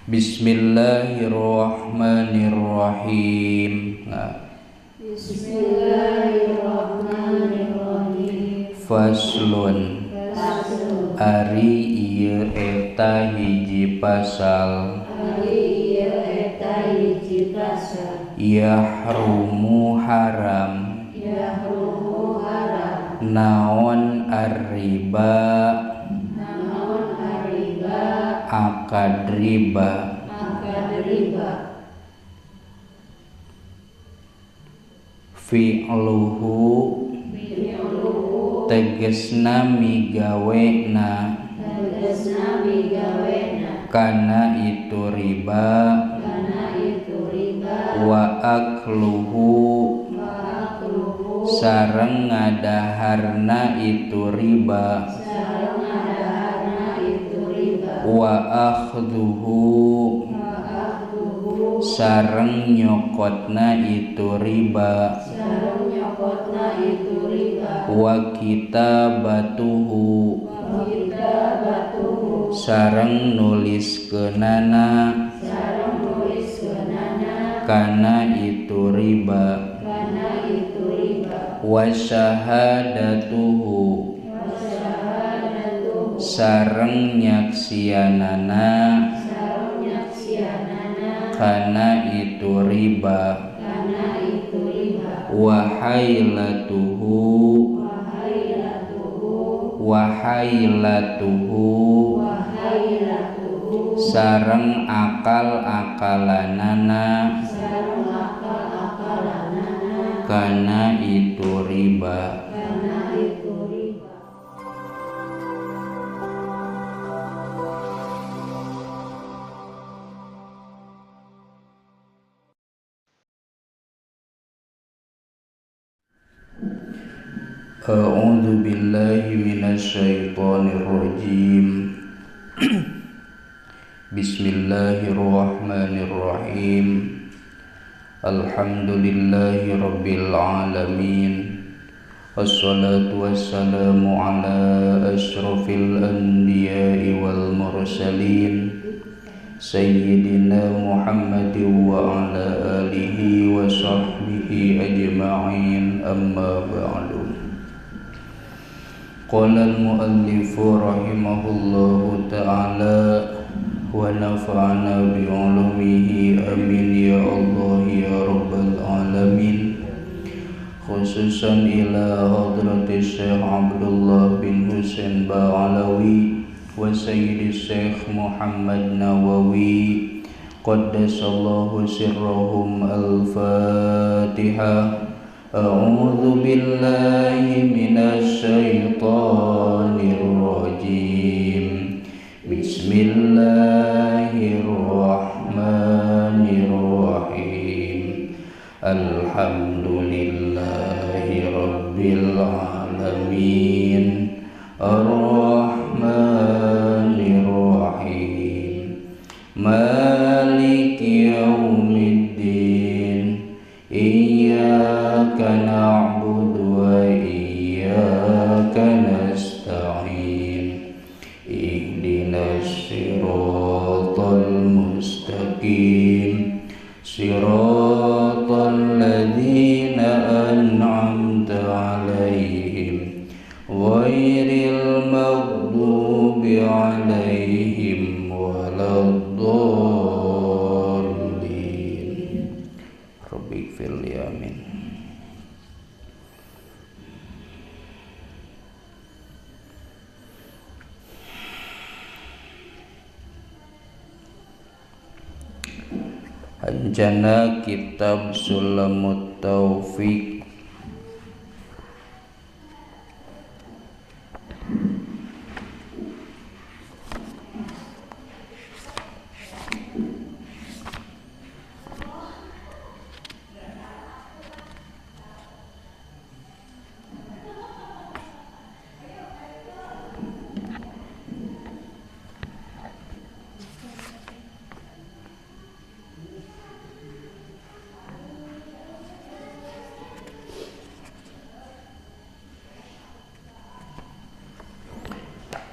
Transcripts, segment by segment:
Bismillahirrahmanirrahim. Bismillahirrahmanirrahim. Faslun. Ari ieu eta hiji pasal. Yahrumu haram. Naon ar-riba. Akad riba. Fi'luhu tegesna migawena. Kana itu riba. Wa akluhu sareng ngadaharna itu riba. Wa akhduhu sareng nyokotna itu riba. Wa kitabatuhu sareng nuliskeunana kana itu riba. Wa syahadatuhu sareng nyaksianana kana itu riba. Wa hailatuhu sareng akal-akalanana kana itu riba. A'udzu billahi minasyaitonir rajim. Bismillahirrahmanirrahim. Alhamdulillahi rabbil alamin. Wassalatu wassalamu ala asyrafil anbiya'i wal mursalin Sayyidina Muhammadin wa ala alihi wa sahbihi ajma'in, amma ba'du. Qala al-muallifu rahimahullahu ta'ala wa nafa'ana bi'ulumihi amin ya Allah ya rabbal alamin. Khususan ila hadrati Syekh Abdullah bin Husain Ba'alawi wa Sayyidi Syekh Muhammad Nawawi qaddasallahu sirrahum. Al-Fatihah. A'udzu billahi minasy syaithanir rajim. Bismillahirrahmanirrahim. Alhamdulillahi rabbil alamin. Ar-Rahmanir Rahim. Maliki yaumiddin. Iyyaka na'budu wa iyyaka nasta'in. Ihdinas siratal mustaqim. Siratal ladzina an'amta 'alaihim ghairil maghdubi 'alaihim waladdallin. Rabbighfir li amin. Anjana kitab Sulamut Taufiq.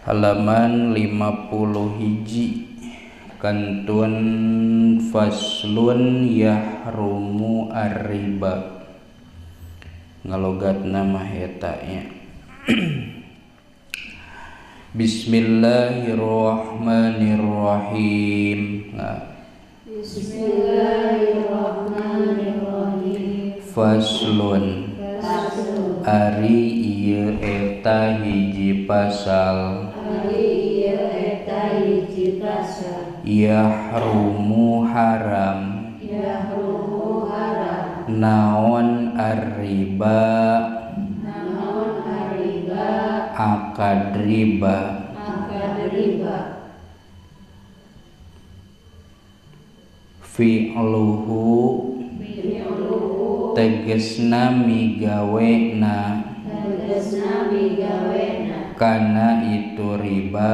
Halaman 50 hiji kantun faslun yahrumu ar-riba ngalogatna mah eta nya. Bismillahirrahmanirrahim. Bismillahirrahmanirrahim. Faslun ari ieu eta hiji pasal. Yahrumu haram. Naon ar-riba. Akad riba. Fi'luhu tegesna migawena kana itu riba.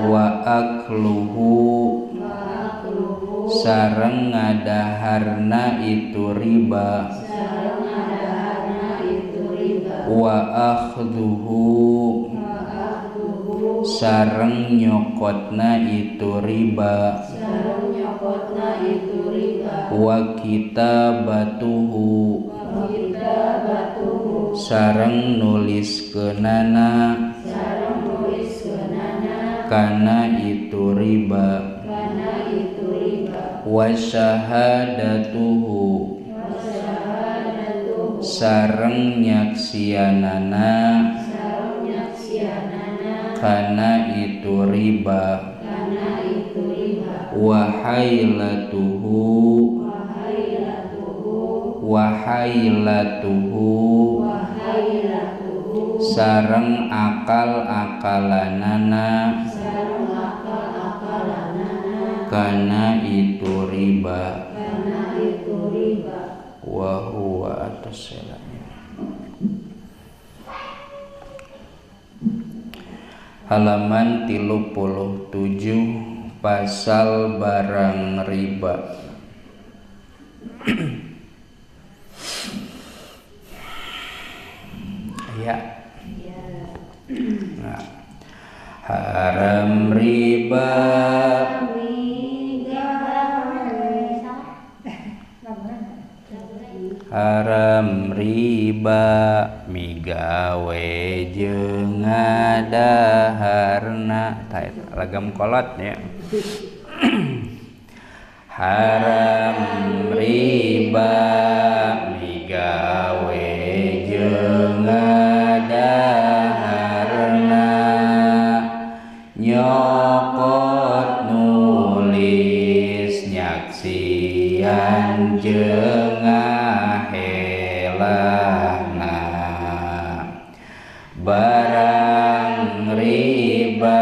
Wa akluhu sareng ngadaharna itu riba. Wa akhdhuhu sareng nyokotna itu riba. Wa kitabatuhu sareng nuliskeunana kana itu riba. Wa syahadatuhu sareng nyaksianana kana itu riba. Wa hailatuhu sareng akal-akalanana kana itu riba. Wa huwa ataselanya. Halaman 37 pasal barang riba. Ya. Nah, haram riba migawe jeung ngadaharna lagam kolot ya. Haram riba migawe jeung ngadaharna nyokot nulis nyaksian jeung ngahelana. Barang riba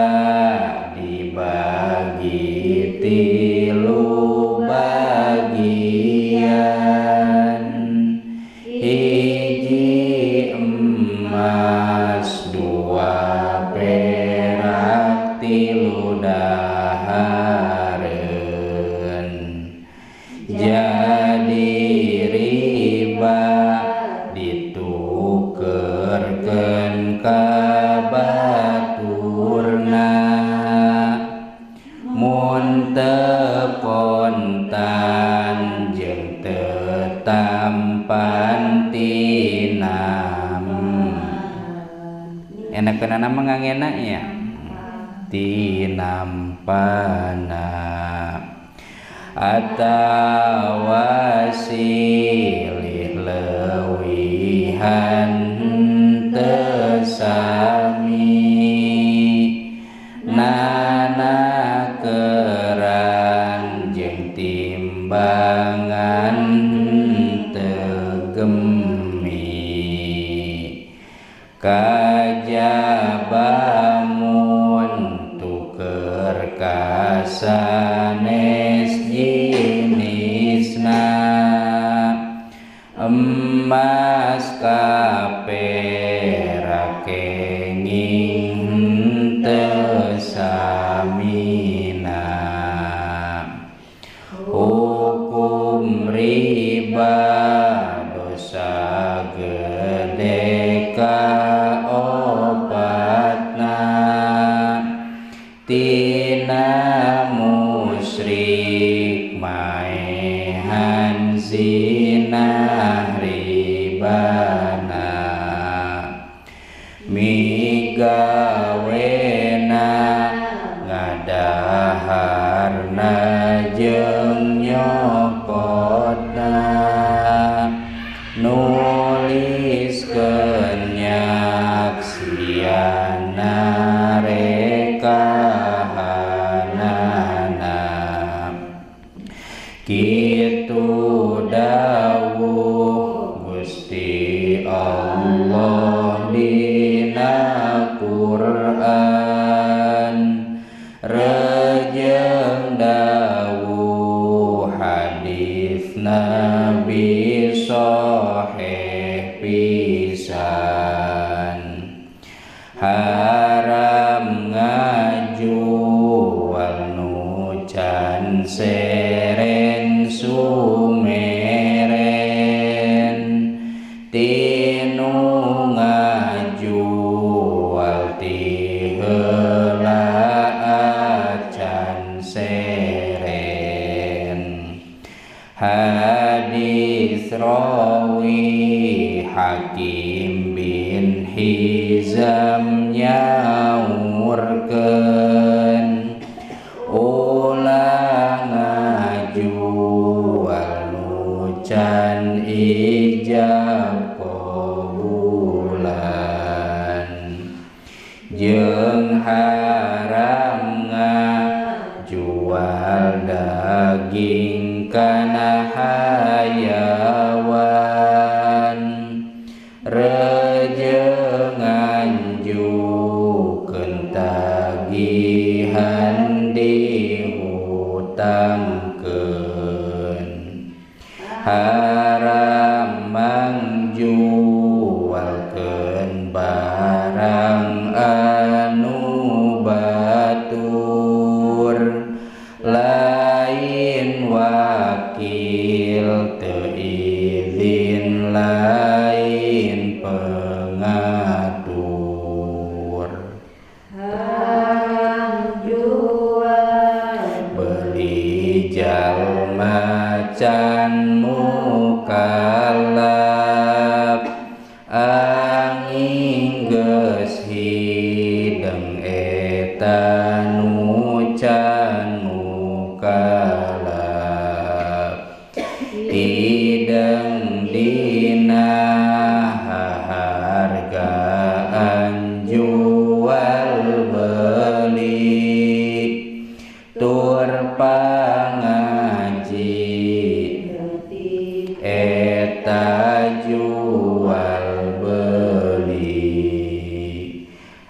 dibagi tilu bagian. Hiji emas, dua perak, tilu dahareun. Jadi riba ditukerkeun ka baturna. Mun teu kontan jeung teu tampan tinam. Enakeunana mah ngangena nya tinampana. Atawa silih leuwihan teu sami. Nanakeran jeung timbangan teu gemi. Kajaba mun tuker ka sanes jinisna. Emas ka perak kenging teu samina. Hukum riba dosa gede ka opatna. tina musyrik maehan zinah ribana migawena ngadaharna jeung nyokotna nuliskeun nyaksianna rekahanana kitu dawuh Gusti Allah dina Quran rejeng dawuh hadis Nabi sahih pisan haram ngajual nu can seren sumeren tinu ngajual ti heula acan seren hadis rawi Hakim bin Hizam nyaurkeun ulah ngajual nu can ijab qabulan jeung haram ngajual daging kana hayawan rejeng anjukeun tagihan dihutangkeun haram mangjualkeun barang anu batur lain wakil teu izin lain pengatur haram jual beli jalma can mukallaf angin geus hideng eta nu can mukallaf tideng dina hargaan jual beli tur pangaji eta jual beli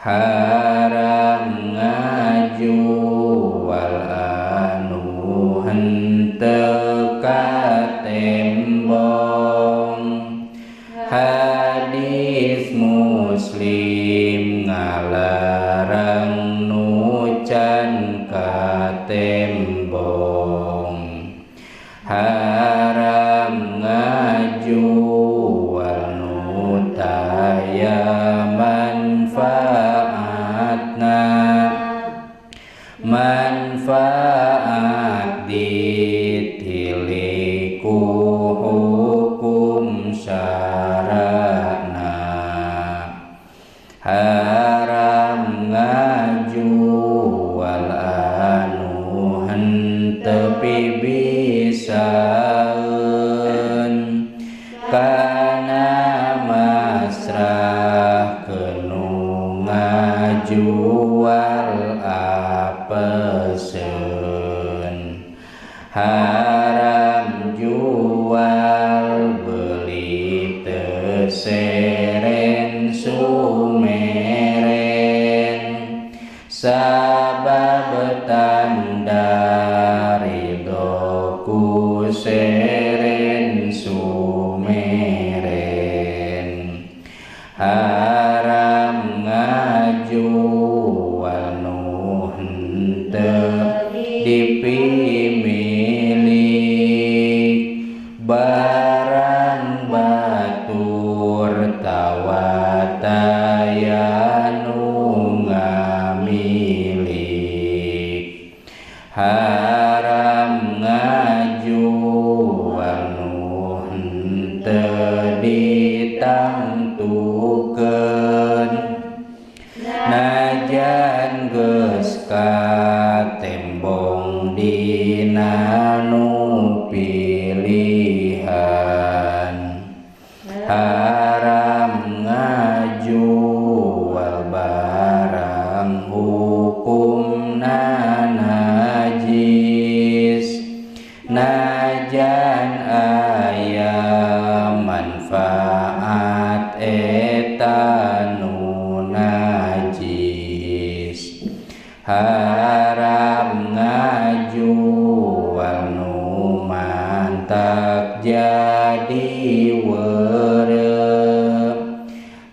haram ngajual anu henteu katembong hadis Muslim ngalarang nu can katembong haram ngajual nu taya manfaatna manfaat ditiliku hukum syarana haram ngajual anu henteu pibisaeun kana masrah keunu ngajual apeseun haram jual beli teu seren sumeren sabab tanda ridho ku seren sumeren haram ngajual nu henteu dipimilik barang batur tawataya nu ngamili haram ngajual nu henteu ditangtukeun najan geus katembong dina nu pilihan haram ngajual barang hukumna najis najan aya manfaat eta nu najis haram ngajual nu mantak jadi weureup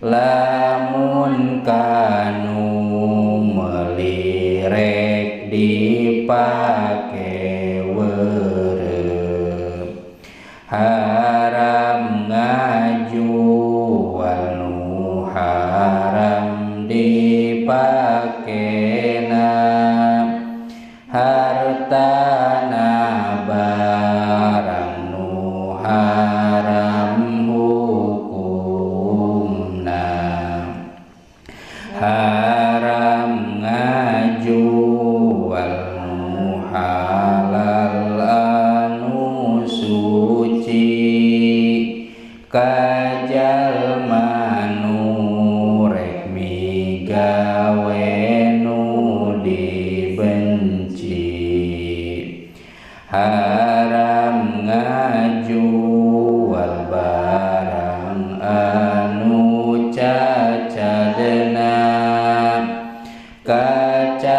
lamun kanu meuli rek dipake weureup haram ngajual nu haram dipakena hartana barang nu haram hukumna haram ngajual nu halal anu suci kajalma nu rek migawe nu dibenci haram ngajual barang anu cacadna kacacadan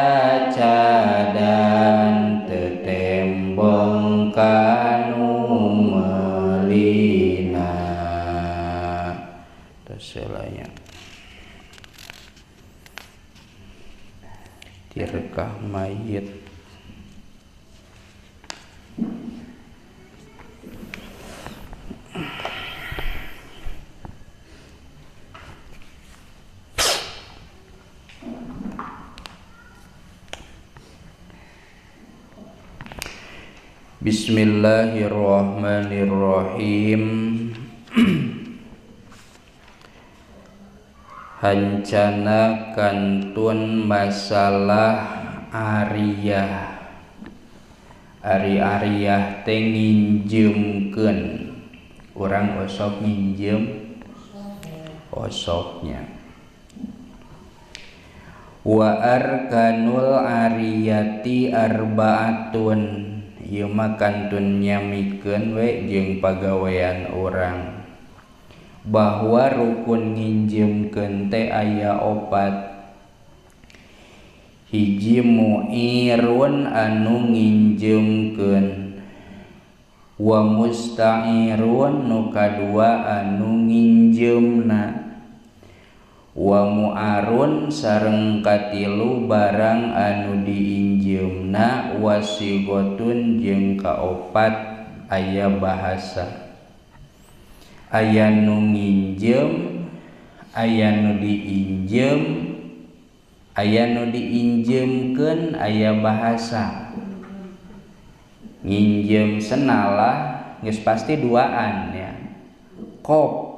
tetembong kanu melina terselanya tirkah mayit Bismillahirrahmanirrahim. Hancana kantun masalah ariyah. Ari-ariyah teh nginjemkeun. Urang osok nginjem osoknya. Wa arkanul ariyati arbaatun. Ieu mah kantun nyamikeun we jeung pagawean urang bahwa rukun nginjemkeun teh aya 4 hiji mu'irun anu nginjemkeun wa musta'irun nu kadua anu nginjemna wa mu'arun sareng katilu barang anu diinjemna wasigotun jeung kaopat aya bahasa aya nu nginjem aya nu diinjem aya nu diinjemkeun aya bahasa nginjem senalah geus pasti duaan ya kop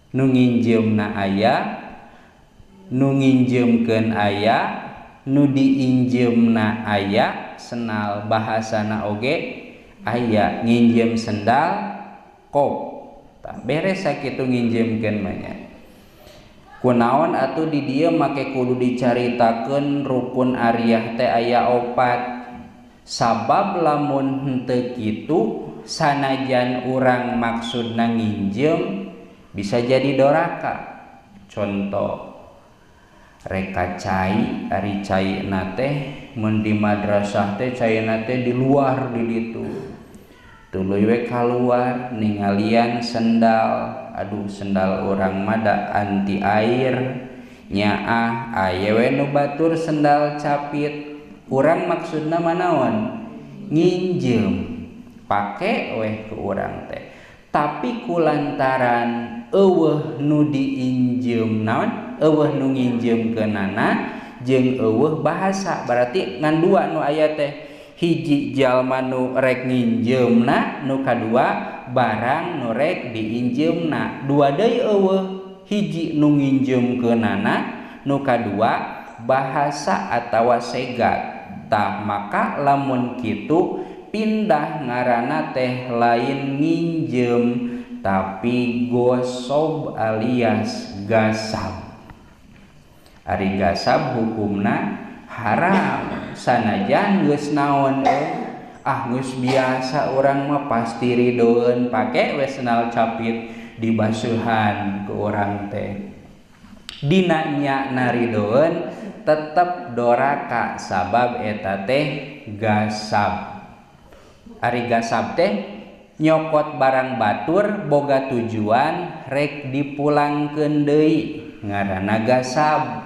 nu nginjemna aya nu nginjemkeun aya nu diinjemna aya senal bahasana oge aya nginjem sendal kop tah beres sakitu nginjemkeun mah nya kunaon atuh di dieu make kudu dicaritakeun rukun ariyah teh aya 4 sabab lamun henteu kitu sanajan urang maksudna nginjem bisa jadi doraka. Contoh reka cai ari caina teh mun di madrasah teh caina teh di luar di ditu tuluy we kaluar ningalian sendal aduh sendal urang mah da anti air nyaah aya we nu batur sendal capit urang maksudna manaon nginjem pake we ke urang teh tapi kulantaran eueuh nu diinjem naon eueuh nu nginjemkeunana jeung eueuh bahasa. Berarti ngan dua nu aya teh, hiji jalma nu rek nginjeumna, nu kadua barang nu rek diinjeumna. Dua deui eueuh, hiji nu nginjeumkeunana, nu kadua bahasa atawa segat. Tah maka lamun kitu pindah ngaranna teh lain nginjem tapi gosob alias gasab. Ari gasab hukumna haram sanajan geus naon geus biasa urang mah pasti ridoeun pake we senal capit dibasuhan ke urang teh. Dina nya naridoeun tetep doraka sabab eta teh gasab. Ari gasab teh nyokot barang batur boga tujuan rek dipulangkeun deui ngaranna gasab.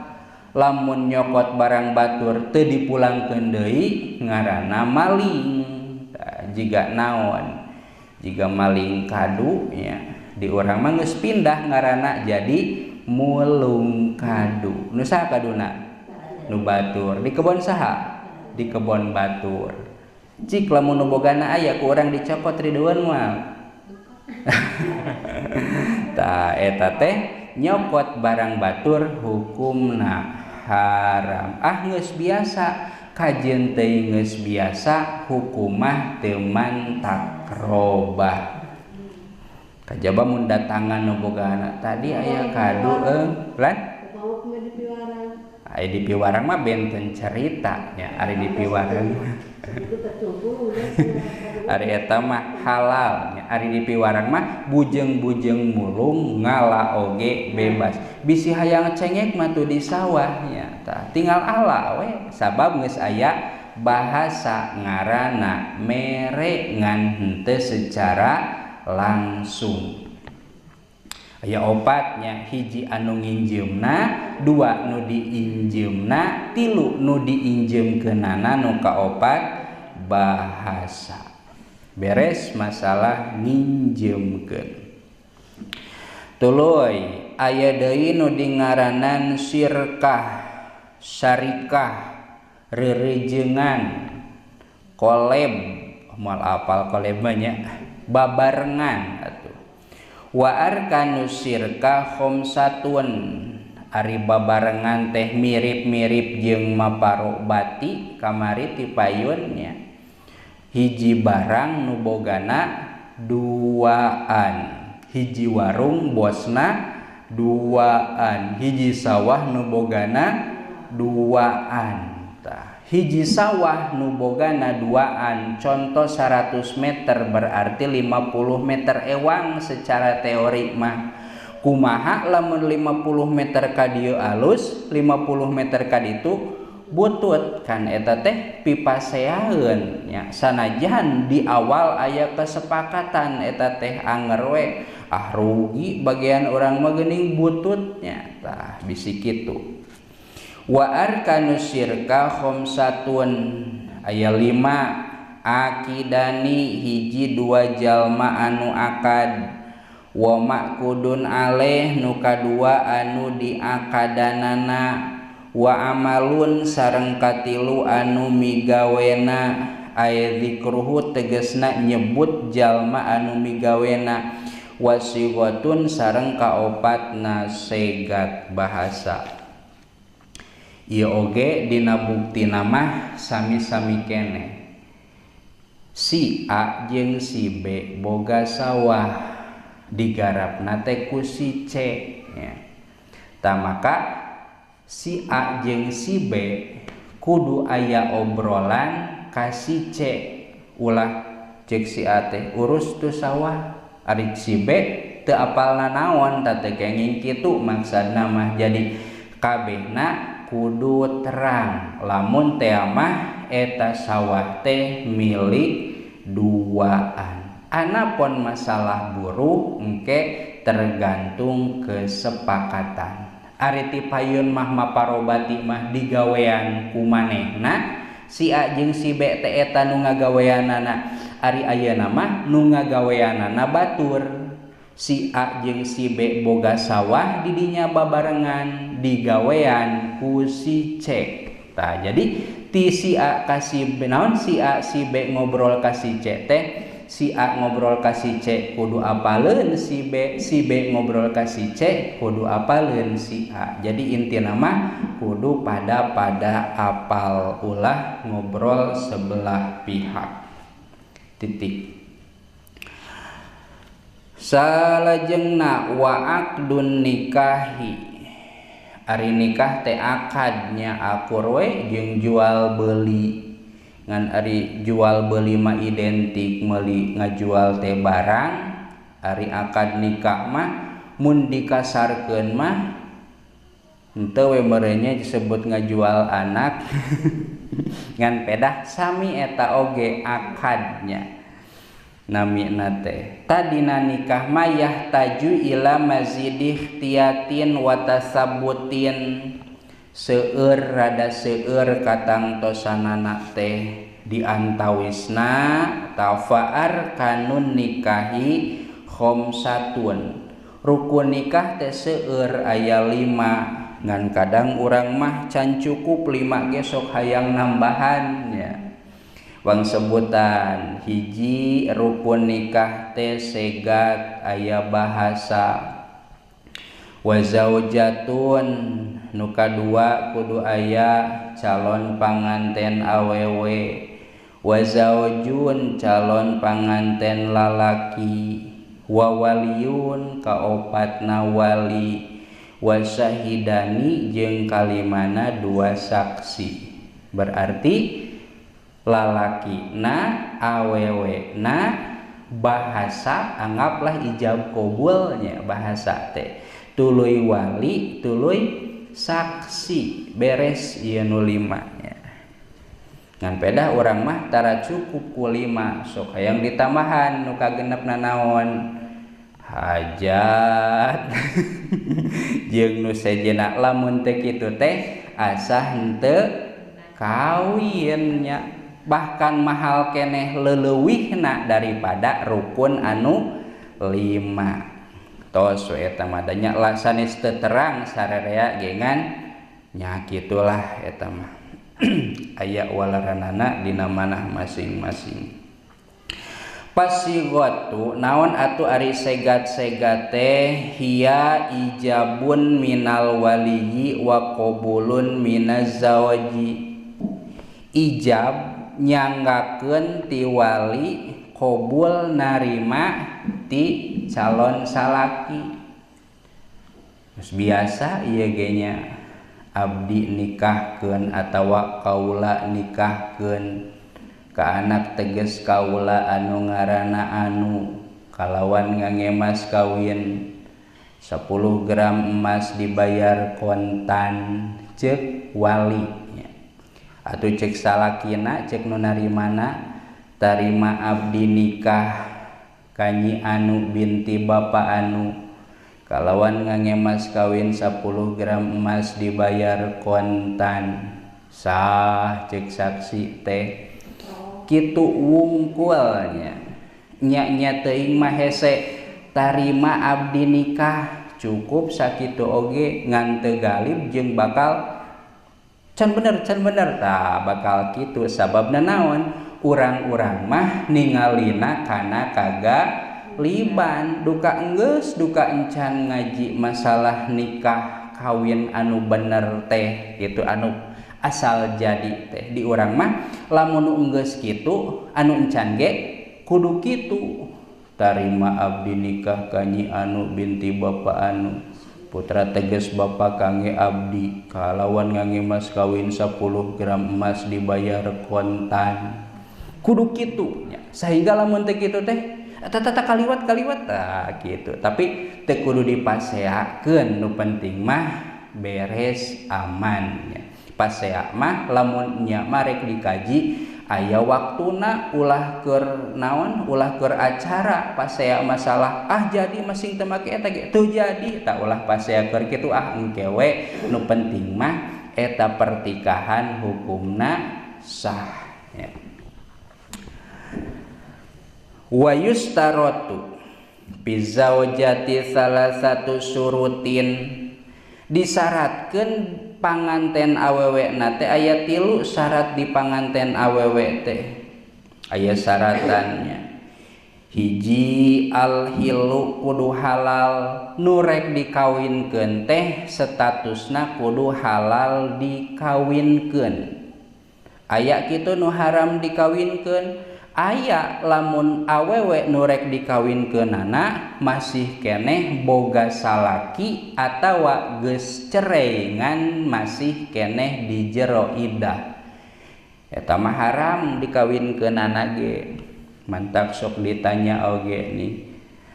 Lamun nyokot barang batur teu dipulangkeun deui ngaranna maling. Jiga naon? Jiga maling kadu nya. Di urang mah geus pindah ngaranna jadi mulung kadu. Nu saha kaduna? Nu batur. Di kebon saha? Di kebon batur. Cik lamun nu bogana aya ku urang dicokot ridueun moal. Tah eta teh nyokot barang batur hukumna haram. Geus biasa kajeun teh geus biasa hukumah teu mantakrobah. Kajaba mun datangan nu bogana tadi aya kadu lan aya di piwarang mah benten cerita nya ari di piwarang. Ari eta mah halal nya ari di piwarang mah bujeng-bujeng mulung ngala oge bebas. Bisi hayang cengek mah tuh di sawah nya tah tinggal ala we sabab geus aya bahasa ngaranna mere ngan henteu secara langsung. Aya opatnya, hiji anu nginjeumna, dua nu diinjeumna, tilu nu diinjeumkeunana, nu kaopat bahasa. Beres masalah nginjeumkeun. Tuluy aya deui nu dingaranan sirkah, syarikah, rerejengan, koleb, moal apal koleb nya, babarengan atuh. Wa arkanu sirka khamsatun, ari babarengan teh mirip-mirip jeung maparobati kamari ti payunnya. Hiji barang nu bogana duaan, hiji warung bosna duaan, hiji sawah nu bogana duaan. Hiji sawah nu bogana duaan contoh 100 meter berarti 50 meter ewang secara teori mah. Kumaha lamun 50 meter ka dieu alus, 50 meter ka ditu butut, kan eta teh pipaseaheun nya. Sanajan di awal aya kesepakatan eta teh anger we rugi bagian urang mah geuning bututnya. Tah bisi kitu. Wa arkanu syirka khamsatun, aya 5 akidani, hiji dua jalma anu akad, wa maqudun aleh nu kadua anu diakadanana, wa amalun sareng katilu anu migawena. Aya zikruhu tegesna nyebut jalma anu migawena, wa sighatun sareng kaopatna segat bahasa. Ieu oge dina buktina mah sami-sami keneh. Si A jeung si B boga sawah, digarapna teh ku si C nya. Tah maka si A jeung si B kudu aya obrolan ka si C, ulah cek si A teh urus tu sawah, ari si B teu apalna naon tah teh kenging kitu maksudna mah. Jadi kabehna kudu terang lamun teh mah eta sawah teh milik duaan. Anapun masalah buruh engke tergantung kesepakatan. Ari ti payun mah maparobati mah digawean ku manehna, si A jeung si B teh eta nu ngagaweanana. Ari ayeuna mah nu ngagaweanana batur. Si A jeung si B boga sawah di dinya babarengan, digawean ku si C. Tah jadi ti si A ka si B naon si A si B ngobrol ka si C teh, si A ngobrol ka si C kudu apaleun si B ngobrol ka si C kudu apaleun si A. Jadi intina mah kudu pada apal ulah ngobrol sebelah pihak. Titik. Salajengna wa aqdun nikahi, ari nikah teh akadnya akur we jeung jual beli. Ngan ari jual beli mah identik meuli ngajual teh barang. Ari akad nikah mah mun dikasarkeun mah henteu we merenya disebut ngajual anak. Ngan pedah sami eta oge akadnya. Namina teh tadina nikah mayah taju ila mazidih tiatin watasabutin, seueur rada seueur katangtosanana teh diantawisna tafaar kanun nikahi khomsatun, rukun nikah teh seueur aya 5. Ngan kadang urang mah can cukup 5 ge sok hayang nambahan ya. Wang sebutan hiji rukun nikah teh segat aya bahasa, wa zaujatun nu kadua kudu aya calon panganten awewe, wa zaujun calon panganten lalaki, wa waliyun kaopatna wali, wa syahidani jeung kalimana 2 saksi. Berarti lalaki na awewe na bahasa anggaplah ijab qabulnya bahasa teh tuluy wali tuluy saksi beres ieu nu 5 nya. Ngan pedah urang mah tara cukup ku 5 sok hayang ditambahan nu kagenepna naon hajat. Jeung nu sejenna lamun teh kitu teh asah henteu kawin nya. Bahkan mahal keneh leuwihna daripada rukun anu 5. Tos eta mah da nya sanes teu terang sararea gengan nya kitulah eta mah. Aya walaranana dina manah masing-masing. Pasigatu naon atuh ari segat-segat teh hiya ijabun minal waliyyi wa qabulun minaz zawaji. Ijab nyanggakeun ti wali, qabul narima ti calon salaki. Terus biasa ieu ge nya abdi nikahkeun atawa kaula nikahkeun ka anak teges kaula anu ngaranna Anu, kalawan ngangemas kawin 10 gram emas dibayar kontan ceuk wali. Atuh cek salakina cek nu narimana tarima abdi nikah kanyi Anu binti Bapak Anu, kalawan ngangemas kawin 10 gram emas dibayar kontan. Sah cek saksi teh kitu wungkulnya nya teuing mah hese tarima abdi nikah cukup sakitu oge ngan teu galib jeung bakal can bener tah bakal kitu. Sababna naon urang-urang mah ningalina kana kagaliban duka enggeus duka encan ngaji masalah nikah kawin anu bener teh gitu anu asal jadi teh di urang mah lamun enggeus kitu anu encan ge kudu kitu tarima abdi nikah kanyi Anu binti Bapak Anu, putra teges bapak kangge abdi, kalawan ngangge mas kawin 10 gram emas dibayar kontan. Kudu kitu nya. Sehingga lamun teh kitu teh tata kaliwat tah kitu. Tapi teu kudu dipaseakeun, nu penting mah beres aman nya. Pasea mah lamun nya marek dikaji aya waktuna ulah keur naon ulah keur acara pasea masalah jadi masing teu make eta ge teu jadi tak ulah pasea keur kitu engke we nu penting mah eta pertikahan hukumna sah ya. Wa yustaratu bi zaujati salah satu surutin disyaratkeun panganten awewe na teh aya 3 syarat di panganten awewe teh aya syaratannya. Hiji al-hilu kudu halal, nurek dikawinkeun teh statusna kudu halal dikawinkeun. Aya kitu nu haram dikawinkeun, aya lamun awewe nurek dikawinkeunana masih keneh boga salaki atawa geus cerengan masih keneh di jero iddah. Eta mah haram dikawinkeunana ge. Mantak sok ditanya oge nih,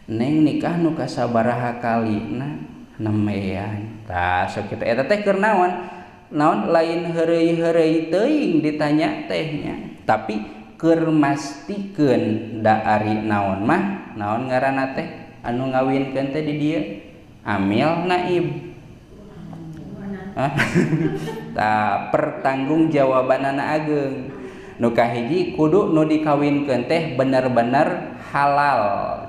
neng nikah nu kasabaraha kalina nemean tah sok kitu eta teh keur naon lain heureuy teuing ditanya tehnya, tapi keur mastikeun da ari naon mah naon ngaranna teh anu ngawinkeun teh di dieu amil naib tah pertanggungjawabanana ageung. Nu kahiji kudu nu dikawinkeun teh bener-bener halal,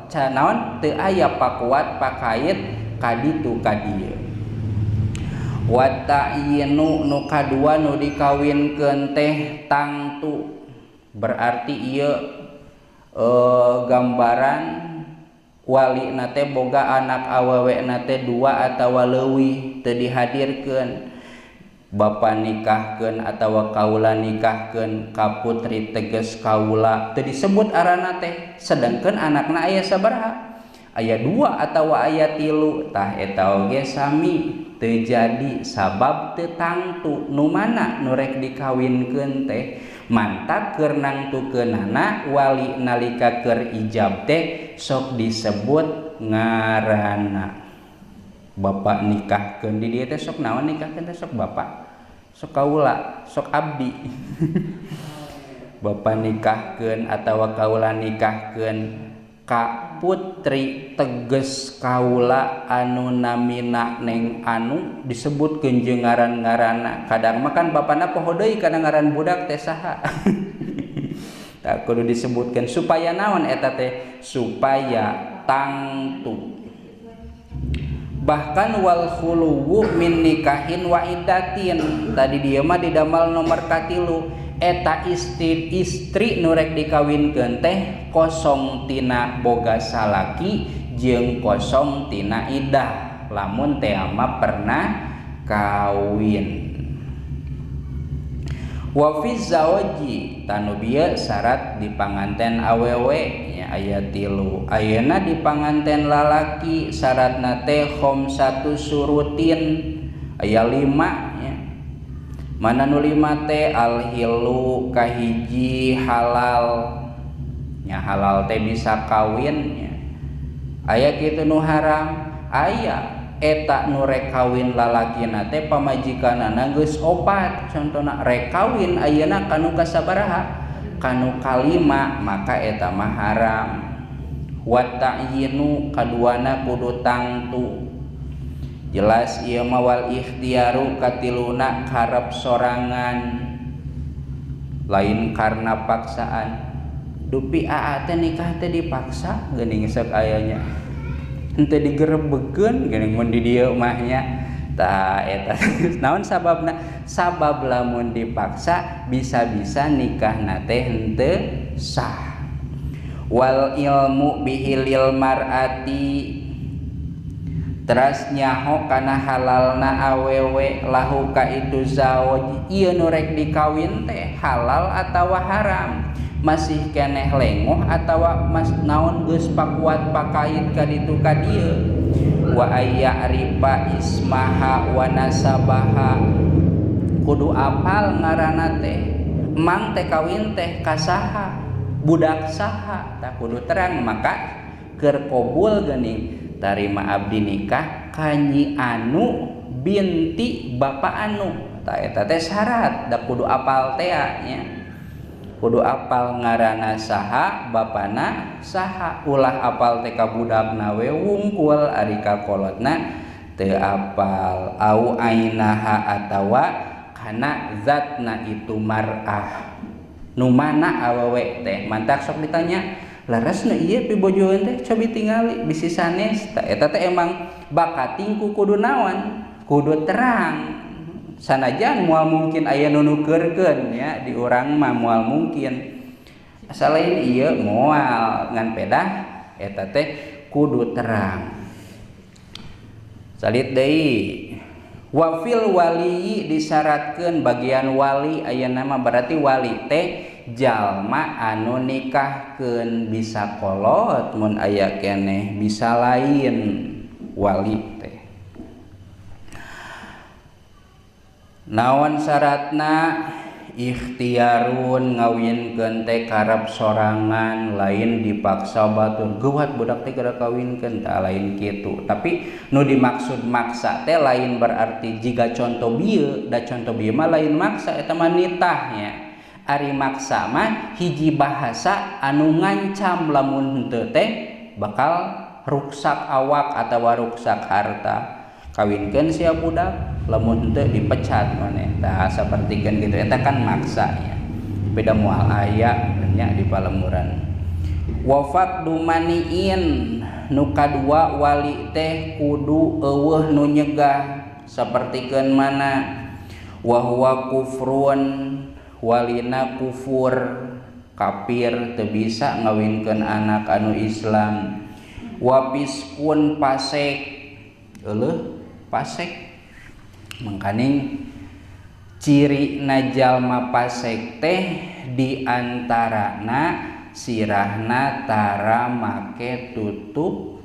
ca naon teu aya pakuat pakait kaditu kadieu. Wa ta'yinu nu kadua nu dikawinkeun teh tangtu, berarti ieu gambaran wali na teh boga anak awewe na teh 2 atawa leuwih teu dihadirkeun. Bapa nikahkeun atawa kaula nikahkeun ka putri teges kaula teu disebut arana teh, sedangkeun anakna aya sabaraha? Aya 2 atawa aya 3, tah eta oge sami teu jadi sabab teu tangtu. Nu mana nu rek dikawinkeun teh mantap keur nangtukeunana wali nalika keur ijab teh sok disebut ngaranna. Bapak nikahkeun di dieu teh sok naon nikahkeun teh sok bapak, sok kaula, sok abdi. Bapak nikahkeun atawa kaula nikahkeun ka putri teges kaula anu namina neng anu disebutkeun jeung ngaran-ngaranna. Kadang mah kan bapana poho deui kana ngaran budak teh saha. Tah kudu disebutkeun supaya naon eta teh supaya tangtu. Bahkan wal khuluwu min nikahin wa iddatin, tadi dia mah didamel nomor katilu eta istri nu rek dikawinkeun teh kosong tina boga salaki jeung kosong tina iddah lamun teh mah pernah kawin. Wa fi zawaji tanu bieu syarat di panganten awewe nya aya 3. Ayeuna di panganten lalaki syaratna teh khamsatu surutin aya 5 nya. Mana nu 5 teh al-hilu kahiji halal nya halal teh bisa kawin nya. Aya kitu nu haram aya eta nu rek kawin lalakina teh pamajikanana geus 4, contona rek kawin ayeuna kanu kasabaraha kanu kalima maka eta mah haram. Wa ta'yinu kaduana kudu tangtu, jelas ieu mah wal ikhtiaru katiluna karep sorangan lain karena paksaan. Dupi aa teh nikah teh dipaksa geuning sok ayanya henteu digerebegeun geuning mun di dieu mah nya tah eta naon sababna? Sabab lamun dipaksa bisa-bisa nikahna teh henteu sah. Wal ilmu bihilil mar'ati teras nyaho kana halalna awewe lahu ka itu zawaj ieu nu rek dikawin teh halal atawa haram, masih keneh lengoh atawa mas naon geus pakuat pakait ka ditu ka dieu. Wa ayya riba ismaha wa nasabaha kudu apal ngaranna teh emang teh kawin teh ka saha budak saha tah kudu terang maka keur qabul geuning tarima abdi nikah kanyi anu binti bapak anu tah eta teh syarat da kudu apal teh nya. Kudu apal ngaranna saha bapana saha ulah apal teh ka budakna we wungkul ari ka kolotna teu apal au ainaha atawa kana zatna itu mar'ah nu mana awewe teh mantak sok ditanya larasna ieu pi bojoeun teh cobi tingali bisi sanes tah eta teh emang bakating ku kudu naon kudu terang. Sanajan moal mungkin aya nu nukeurkeun ya di urang mah moal mungkin. Selain ieu moal ngan pedah eta teh kudu terang. Salit deui. Wa fil wali disyaratkeun bagian wali aya nama berarti wali teh jalma anu nikahkeun bisa kolot mun aya keneh bisa lain wali teh. Naon syaratna ikhtiarun ngawinkeun teh karep sorangan lain dipaksa batur geuwat budak teh gara kawinkeun tah lain kitu. Tapi nu dimaksud maksa teh lain berarti jika contoh bieu da contoh bieu mah lain maksa eta mah nitahnya. Ari maksa mah hiji bahasa anu ngancam lamun henteu teh bakal ruksak awak atawa ruksak harta. Kawinkeun sia budak lamun henteu dipecat maneh tah sapertikeun kitu eta kan maksa nya. Beda moal aya nya di palemuran. Wa faqdu maniin nu kadua wali teh kudu eueuh nu nyegah sapertikeun mana wa huwa kufrun walina kufur kafir teu bisa ngawinkeun anak anu Islam wa piskun pasek eueuh pasek mangkaning ciri na jalma pasek teh diantarana sirahna tara make tutup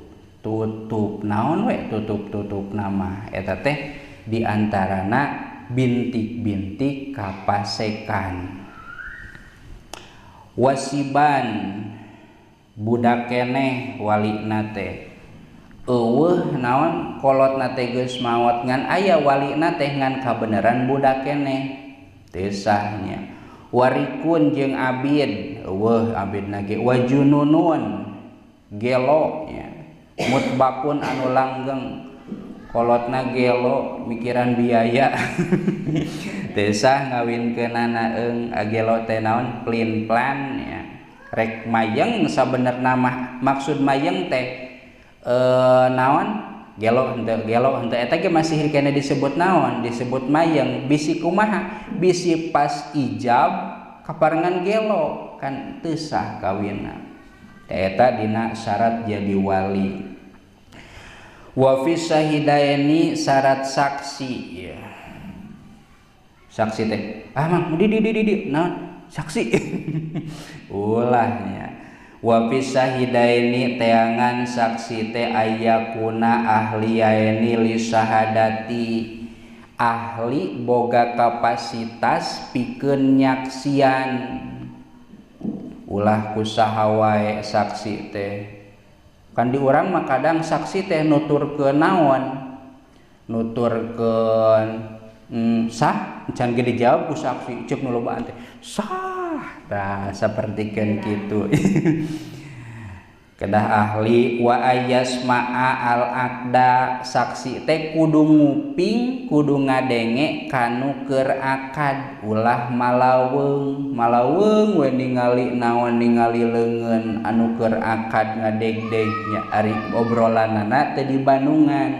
naon we tutup nama eta teh diantarana bintik-bintik kapasekan. Wasiban budak keneh walina teh eueuh naon kolotna teh geus maot ngan aya walina teh ngan kabeneran budak keneh teu sahnya. Warikun jeung abid eueuh abidna ge wajununun gelo nya mutbakun anu langgeng kolotna gelo mikiran biaya teu sah ngawinkeunana eung gelo teh naon plin plan ya rek mayeng sabenerna mah maksud mayeng teh naon gelo henteu eta ge masih kena disebut naon disebut mayeng bisi kumaha bisi pas ijab kaparengan gelo kan teu sah kawinna eta dina syarat jadi wali. Wa fi syahidaini syarat saksi ya. Saksi teh mah di naon saksi ulahnya. Wa fi syahidaini teangan saksi teh ayakuna ahliyaini li syahadati ahli boga kapasitas pikeun nyaksian ulah kusaha wae saksi teh kan di urang mah kadang saksi teh nuturkeun naon nuturkeun sah can ge dijawab ku saksi ceuk nu lobaan teh sah tah sapertikeun kitu kedah ahli wa ayasma'a al aqda saksi teh kudu nguping kudu ngadenge kanu keur akad ulah malaweung we ningali naon ningali leungeun anu keur akad ngadeg-degnya ari obrolanana teu di Bandungan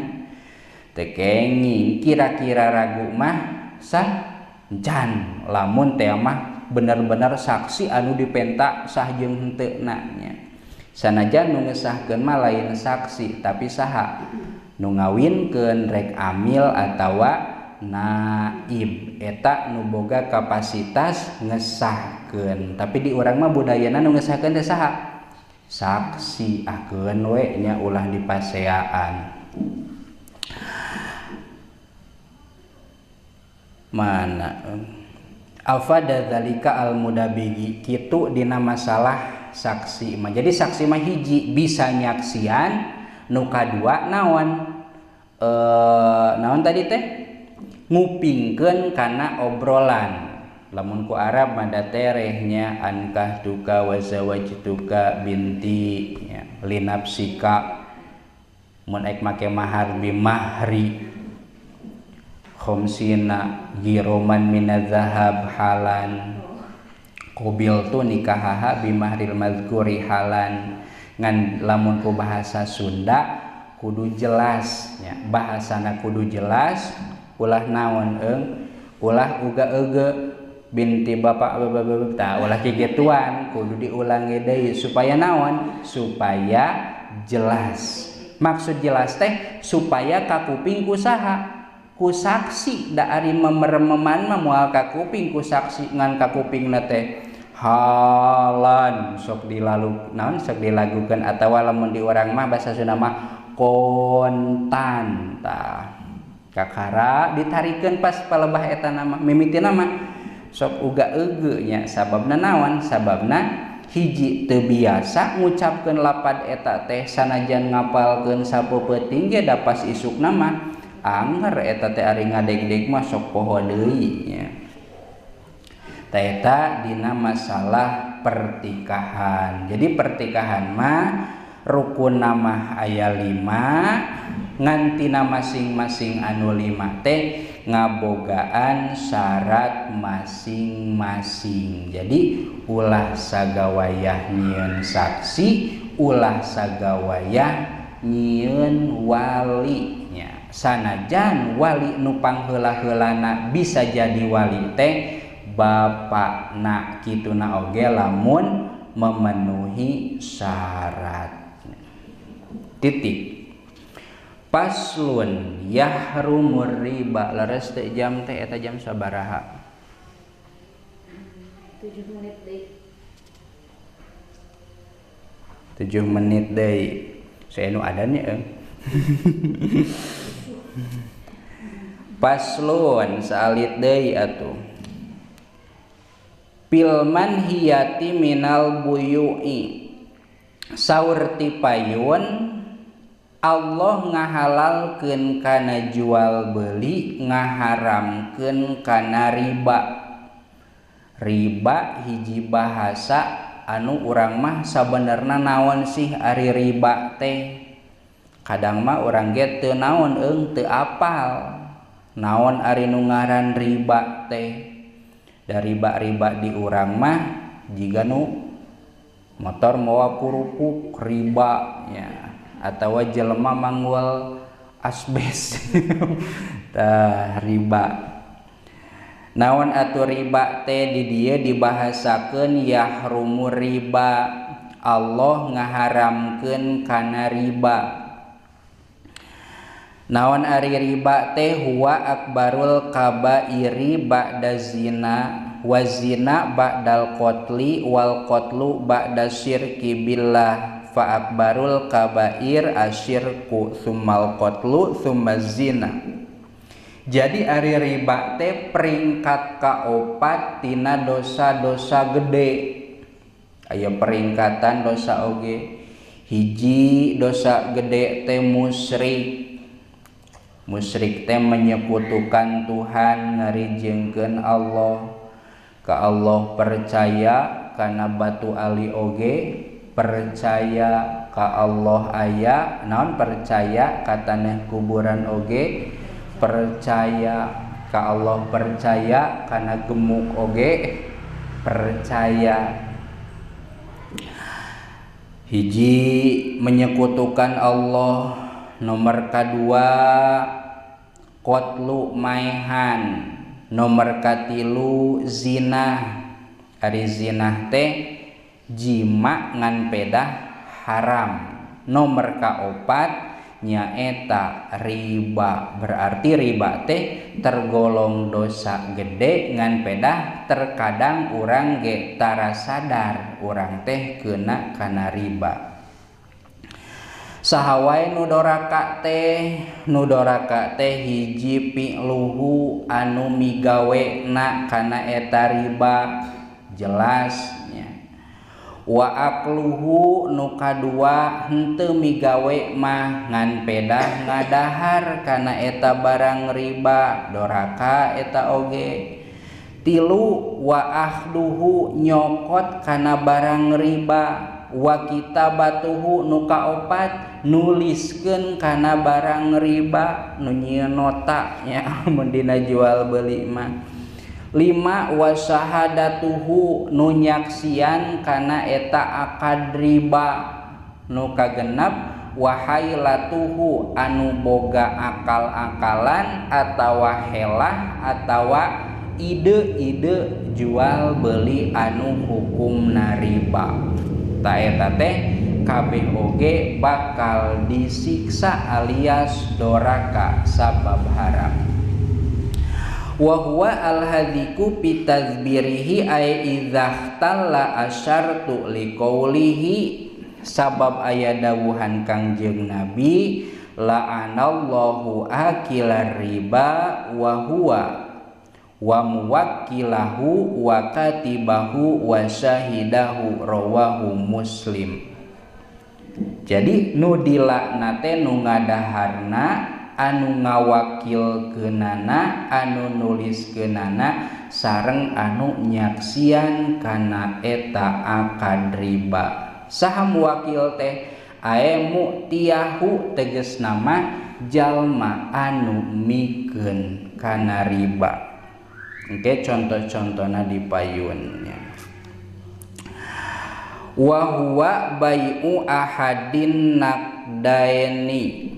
teu kenging kira-kira ragu mah sah encan lamun teh mah bener-bener saksi anu dipenta sah jeung henteu nya. Sanajan nu ngesahkeun mah lain saksi tapi saha nu ngawinkeun rek amil atawa naib eta nu boga kapasitas ngesahkeun tapi di urang mah budayana nu ngesahkeun teh saha saksi akeun we nya ulah dipaseaan mana afada dzalika al mudabigi kitu dina masalah saksi mah jadi saksi mah hiji bisa nyaksian nu kadua naon naon tadi teh ngupingkeun kana obrolan lamun ku Arab mah daterehnya ankah tuka wa zawajtuka binti ya, linapsika mun ek make mahar bi mahri khamsina giroman minadzahab halan Kubil tu nikahaha bimahril mazkuri halan ngan lamun ku bahasa Sunda kudu jelas nya, bahasana kudu jelas, ulah naon ulah uga ege binti bapak tah ulah kigituan kudu diulangi deui supaya naon, supaya jelas. Maksud jelas teh supaya ka kuping kusaha, ku saksi da ari memerememan mah moal ka kuping ku saksi ngan ka kupingna teh halan sok dilalu naon sok dilagukeun atawa lamun di urang mah basa Sunda mah kontan tah kakara ditarikeun pas palebah eta nama mimitina mah sok uga euge nya sababna naon, sababna hiji teu biasa ngucapkeun lapad eta teh sanajan ngapalkeun sapeupeting ge da pas isukna mah anger eta teh ari ngadegdeg mah sok poho deui nya. Tah eta dina masalah pertikahan. Jadi pertikahan mah rukunna mah aya 5 ngantina masing-masing anu 5 teh ngabogaan syarat masing-masing. Jadi ulah sagawayah nyieun saksi, ulah sagawayah nyieun wali nya. Sanajan wali nu pangheula-heulana bisa jadi wali teh bapakna kituna oge lamun memenuhi syarat. Titik. Paslun yahrumur riba. Leres teh jam teh eta jam sabaraha? 7 menit deui. 7 menit deui. Saya nu adannya Paslun salit deui atuh. Pilman hiyati minal buyu'i. Saur ti payun Allah ngahalalkeun kana jual beli, ngaharamkeun kana riba. Riba hiji bahasa anu urang mah sabenerna naon sih ari riba teh. Kadang mah urang ge teu naon teu apal naon ari nu ngaran riba teh. Da riba-riba di urang mah jiga nu motor mawa purupuk riba ya. Atawa jelema mangwal asbes tah riba. Naon atuh riba teh di dieu dibahasakeun yahrumu riba. Allah ngaharamkeun kana riba. Naon ari riba teh huwa akbarul kabairi ba'da zina wa zina ba'dal qatli wal qatlu ba'da syirki billah. Fa akbarul kabair asyirku tsummal qatlu tsumma zina. Jadi ari riba teh peringkat kaopat tina dosa-dosa gede. Aya peringkatan dosa oge. Hiji dosa gede teh musyrik. Musyrik teh menyekutukan Tuhan, ngarijengkeun Allah. Ka Allah percaya kana batu ali oge, percaya ka Allah aya, naon percaya ka tanah kuburan oge, percaya ka Allah, percaya kana gemuk oge, percaya. Hiji menyekutukan Allah. Nomor kedua qatlu maehan. Nomor katilu zina. Ari zina teh jima ngan pedah haram. Nomor kaopat nyaeta riba. Berarti riba teh tergolong dosa gede ngan pedah terkadang urang ge tara sadar urang teh keuna kana riba. Sahawai nudoraka teh hiji pi'luhu anu migawena kana eta riba jelasnya. Wa akluhu nu kadua henteu migawe mah ngan pedah ngadahar kana eta barang riba doraka eta oge. Tilu wa ahduhu nyokot kana barang riba. Wa kitabatuhu nu kaopat nuliskeun kana barang riba nu nyieun nota nya mun dina jual beli mah. 5 wa syahadatuhu nu nyaksian kana eta akad riba. Nu kagenep wahailatuhu anu boga akal-akalan atawa helah atawa ide-ide jual beli anu hukumna riba. Ta eta teh kabeh oge bakal disiksa alias doraka sabab haram. Wa huwa al-hadiku bitazbirihi ay idzahtalla asyartu liqaulihi sabab aya dawuhan Kangjeng Nabi la'anallahu akilar riba wa huwa wa muwakkilahu wa katibahu wa syahidahu rawahu Muslim. Jadi nu dilaknate nu ngadaharna anu ngawakilkeunana anu nuliskeunana sareng anu nyaksian kana eta akad riba. Saha muwakil teh ae mu'tiyahu teges nama jalma anu mikeun kana riba. Oke, contoh-contohna di payunnya. Wa huwa bai'u ahadin naqdaini.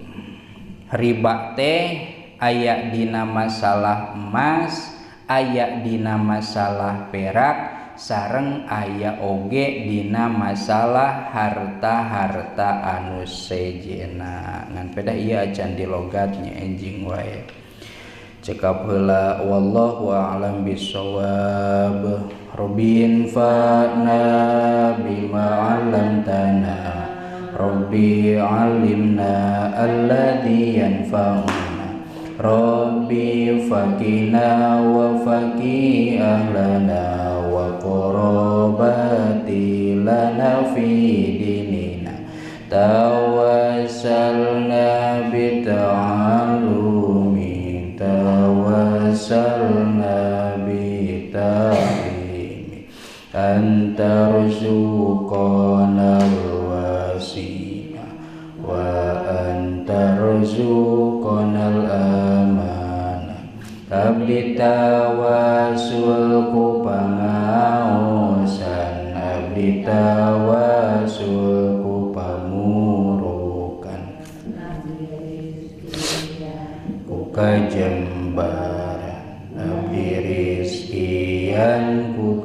Riba teh aya dina masalah emas, aya dina masalah perak, sareng aya oge dina masalah harta-harta anu sejena. Ngan peda ieu acan di logatnya enjing wae. Cekap heula wallahu a'lam bissawab. Rabbin fa'na bima 'allamtana. Rabbi 'allimna alladzi yanfa'una. Rabbi faqina wa faqi ahlana wa qarabati lana fi dinina. Tawassalna bi ta'allumi, tawassalna bi ta'limi, anta ruzuqana wa anta ruzuqanal amana. Abdi tawasul ku pangaosan, abdi tawasul ku pamurukan, ku kajembaran, abdi rizkian ku